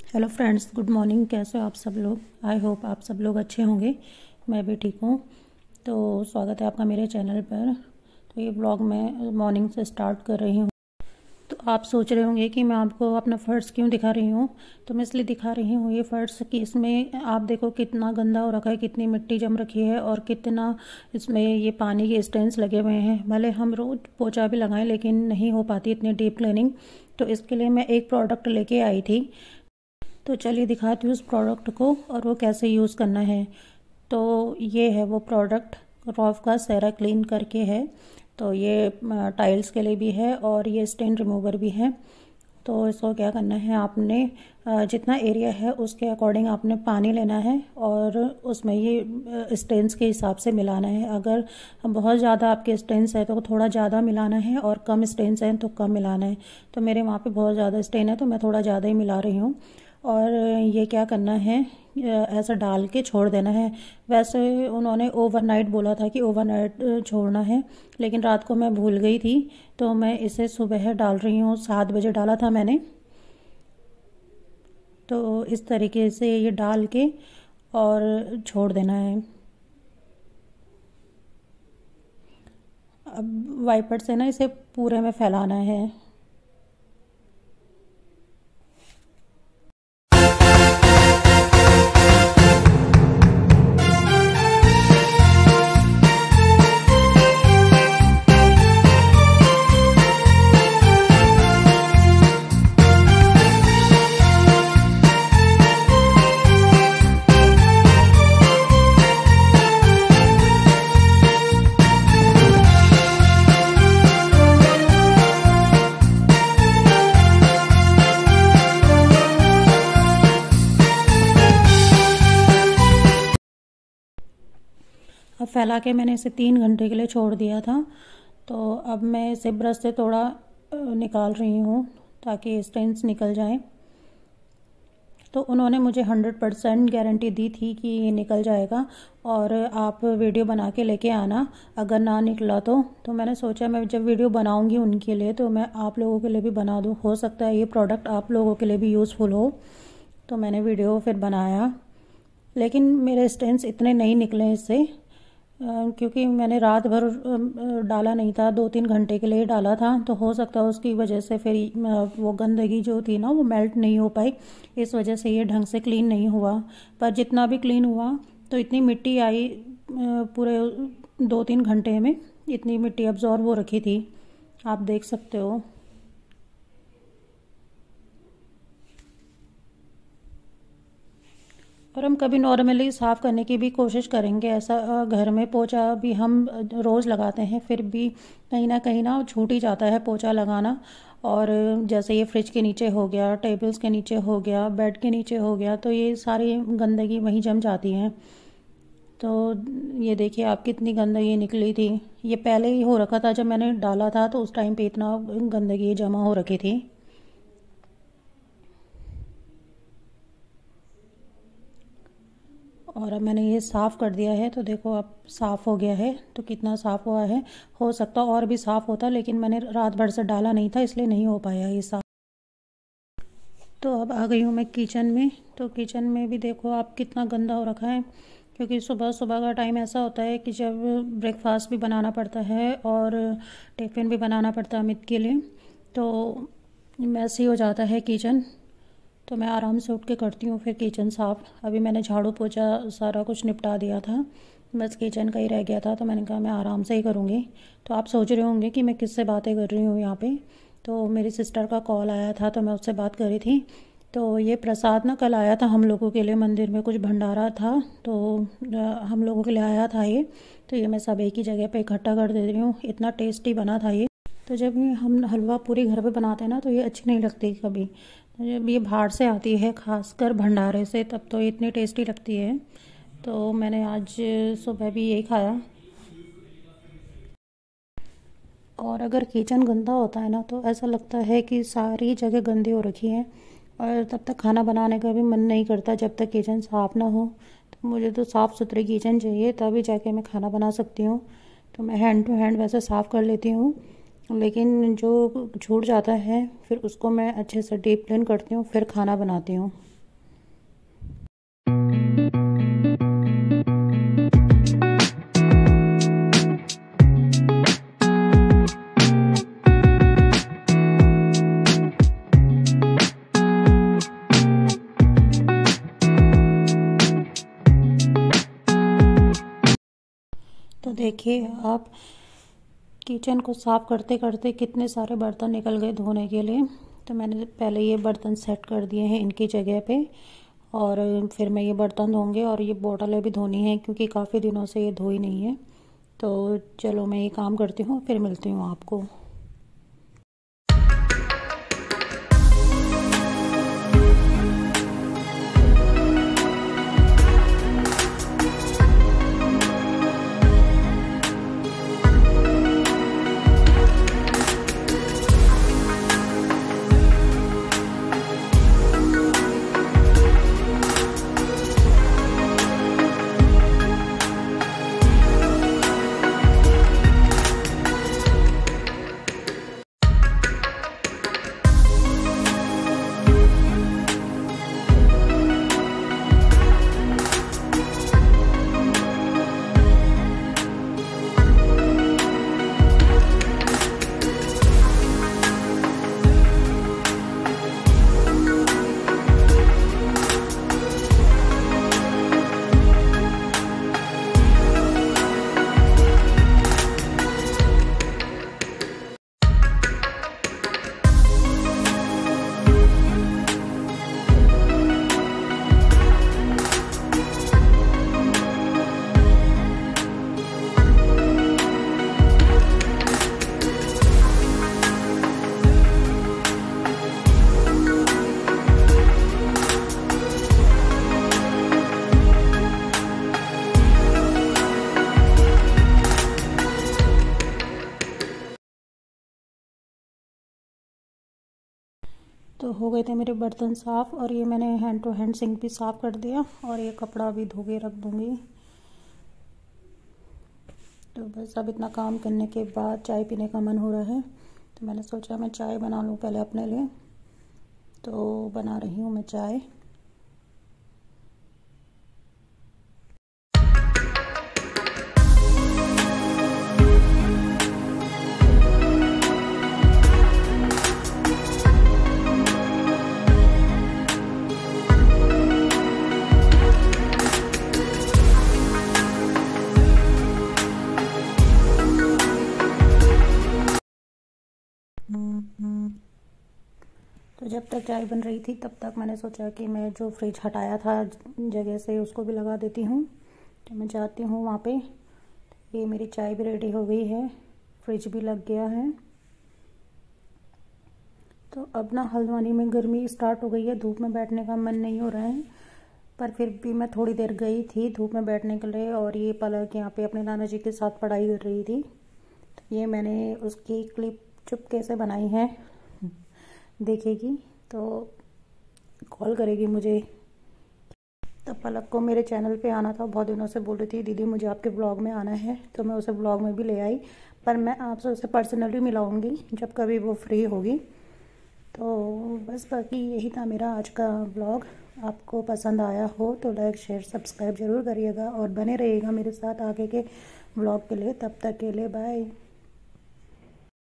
Hello friends, good morning. कैसे हो आप सब लोग? आई होप आप सब लोग अच्छे होंगे। मैं भी ठीक हूँ। तो स्वागत है आपका मेरे चैनल पर। तो ये ब्लॉग मैं मॉर्निंग से स्टार्ट कर रही हूँ। तो आप सोच रहे होंगे कि मैं आपको अपना फ़र्श क्यों दिखा रही हूँ। तो मैं इसलिए दिखा रही हूँ ये फ़र्श कि इसमें आप देखो कितना गंदा हो रखा है, कितनी मिट्टी जम रखी है और कितना इसमें ये पानी के स्टेन्स लगे हुए हैं। भले हम रोज़ पोछा भी लगाएं लेकिन नहीं हो पाती इतनी डीप क्लीनिंग। तो इसके लिए मैं एक प्रोडक्ट लेके आई थी। तो चलिए दिखाती हूँ उस प्रोडक्ट को और वो कैसे यूज़ करना है। तो ये है वो प्रोडक्ट, रॉफ का सेरा क्लीन करके है। तो ये टाइल्स के लिए भी है और ये स्टेन रिमूवर भी है। तो इसको क्या करना है, आपने जितना एरिया है उसके अकॉर्डिंग आपने पानी लेना है और उसमें ये स्टेन्स के हिसाब से मिलाना है। अगर बहुत ज़्यादा आपके स्टेन्स है तो थोड़ा ज़्यादा मिलाना है और कम स्टेन्स हैं तो कम मिलाना है। तो मेरे वहाँ पे बहुत ज़्यादा स्टेन है तो मैं थोड़ा ज़्यादा ही मिला रही हूँ। और ये क्या करना है, ऐसा डाल के छोड़ देना है। वैसे उन्होंने ओवरनाइट बोला था कि ओवरनाइट छोड़ना है, लेकिन रात को मैं भूल गई थी। तो मैं इसे सुबह डाल रही हूँ, 7 बजे डाला था मैंने। तो इस तरीके से ये डाल के और छोड़ देना है। अब वाइपर से ना इसे पूरे में फैलाना है। अब फैला के मैंने इसे 3 घंटे के लिए छोड़ दिया था। तो अब मैं इसे ब्रश से थोड़ा निकाल रही हूँ ताकि स्टेन्स निकल जाएं। तो उन्होंने मुझे 100% गारंटी दी थी कि ये निकल जाएगा और आप वीडियो बना के लेके आना अगर ना निकला तो मैंने सोचा मैं जब वीडियो बनाऊंगी उनके लिए तो मैं आप लोगों के लिए भी बना दूँ। हो सकता है ये प्रोडक्ट आप लोगों के लिए भी यूज़फुल हो। तो मैंने वीडियो फिर बनाया, लेकिन मेरे स्टेन्स इतने नहीं निकले इससे, क्योंकि मैंने रात भर डाला नहीं था, 2-3 घंटे के लिए डाला था। तो हो सकता है उसकी वजह से फिर वो गंदगी जो थी ना वो मेल्ट नहीं हो पाई, इस वजह से ये ढंग से क्लीन नहीं हुआ। पर जितना भी क्लीन हुआ तो इतनी मिट्टी आई, पूरे 2-3 घंटे में इतनी मिट्टी अब्जॉर्ब हो रखी थी, आप देख सकते हो। और हम कभी नॉर्मली साफ़ करने की भी कोशिश करेंगे। ऐसा घर में पोछा भी हम रोज़ लगाते हैं, फिर भी कहीं ना छूट ही जाता है पोछा लगाना। और जैसे ये फ्रिज के नीचे हो गया, टेबल्स के नीचे हो गया, बेड के नीचे हो गया, तो ये सारी गंदगी वहीं जम जाती है। तो ये देखिए आप कितनी गंदगी निकली थी। ये पहले ही हो रखा था, जब मैंने डाला था तो उस टाइम पे इतना गंदगी जमा हो रखी थी। और अब मैंने ये साफ़ कर दिया है तो देखो अब साफ़ हो गया है। तो कितना साफ़ हुआ है, हो सकता और भी साफ़ होता, लेकिन मैंने रात भर से डाला नहीं था इसलिए नहीं हो पाया ये साफ़। तो अब आ गई हूँ मैं किचन में। तो किचन में भी देखो आप कितना गंदा हो रखा है, क्योंकि सुबह सुबह का टाइम ऐसा होता है कि जब ब्रेकफास्ट भी बनाना पड़ता है और टिफ़िन भी बनाना पड़ता है अमित के लिए, तो मैसी हो जाता है किचन। तो मैं आराम से उठ के करती हूँ फिर किचन साफ़। अभी मैंने झाड़ू पोछा सारा कुछ निपटा दिया था, बस किचन का ही रह गया था, तो मैंने कहा मैं आराम से ही करूँगी। तो आप सोच रहे होंगे कि मैं किससे बातें कर रही हूँ यहाँ पे। तो मेरी सिस्टर का कॉल आया था तो मैं उससे बात कर रही थी। तो ये प्रसाद ना कल आया था हम लोगों के लिए, मंदिर में कुछ भंडारा था तो हम लोगों के लिए आया था ये। तो ये मैं सब एक ही जगह पे इकट्ठा कर दे रही हूँ। इतना टेस्टी बना था ये। तो जब ये हम हलवा पूरी घर पे बनाते हैं ना तो ये अच्छी नहीं लगती कभी। जब ये बाहर से आती है, खासकर भंडारे से, तब तो इतनी टेस्टी लगती है। तो मैंने आज सुबह भी यही खाया। और अगर किचन गंदा होता है ना तो ऐसा लगता है कि सारी जगह गंदी हो रखी है और तब तक खाना बनाने का भी मन नहीं करता जब तक किचन साफ़ ना हो। तो मुझे तो साफ़ सुथरी किचन चाहिए, तभी जाके मैं खाना बना सकती हूँ। तो मैं हैंड टू हैंड वैसे साफ़ कर लेती हूँ, लेकिन जो छूट जाता है फिर उसको मैं अच्छे से डीप क्लीन करती हूँ, फिर खाना बनाती हूँ। देखिए आप, किचन को साफ़ करते करते कितने सारे बर्तन निकल गए धोने के लिए। तो मैंने पहले ये बर्तन सेट कर दिए हैं इनकी जगह पे, और फिर मैं ये बर्तन धोऊंगी और ये बोतलें भी धोनी है क्योंकि काफ़ी दिनों से ये धोई नहीं है। तो चलो मैं ये काम करती हूँ, फिर मिलती हूँ आपको। तो हो गए थे मेरे बर्तन साफ़, और ये मैंने हैंड टू हैंड सिंक भी साफ़ कर दिया, और ये कपड़ा भी धो के रख दूँगी। तो बस अब इतना काम करने के बाद चाय पीने का मन हो रहा है, तो मैंने सोचा मैं चाय बना लूँ पहले अपने लिए। तो बना रही हूँ मैं चाय। तो जब तक चाय बन रही थी तब तक मैंने सोचा कि मैं जो फ्रिज हटाया था जगह से उसको भी लगा देती हूँ। तो मैं जाती हूँ वहाँ पे। ये मेरी चाय भी रेडी हो गई है, फ्रिज भी लग गया है। तो अब ना हल्द्वानी में गर्मी स्टार्ट हो गई है, धूप में बैठने का मन नहीं हो रहा है, पर फिर भी मैं थोड़ी देर गई थी धूप में बैठने के लिए। और ये पलक यहाँ पे अपने नाना जी के साथ पढ़ाई कर रही थी, तो ये मैंने उसकी क्लिप चुपके से बनाई है। देखेगी तो कॉल करेगी मुझे। तो पलक को मेरे चैनल पे आना था, बहुत दिनों से बोल रही थी दीदी मुझे आपके ब्लॉग में आना है, तो मैं उसे ब्लॉग में भी ले आई। पर मैं आपसे उसे पर्सनली मिलाऊंगी जब कभी वो फ्री होगी। तो बस बाकी यही था मेरा आज का ब्लॉग। आपको पसंद आया हो तो लाइक शेयर सब्सक्राइब ज़रूर करिएगा, और बने रहिएगा मेरे साथ आगे के ब्लॉग के लिए। तब तक के लिए बाय।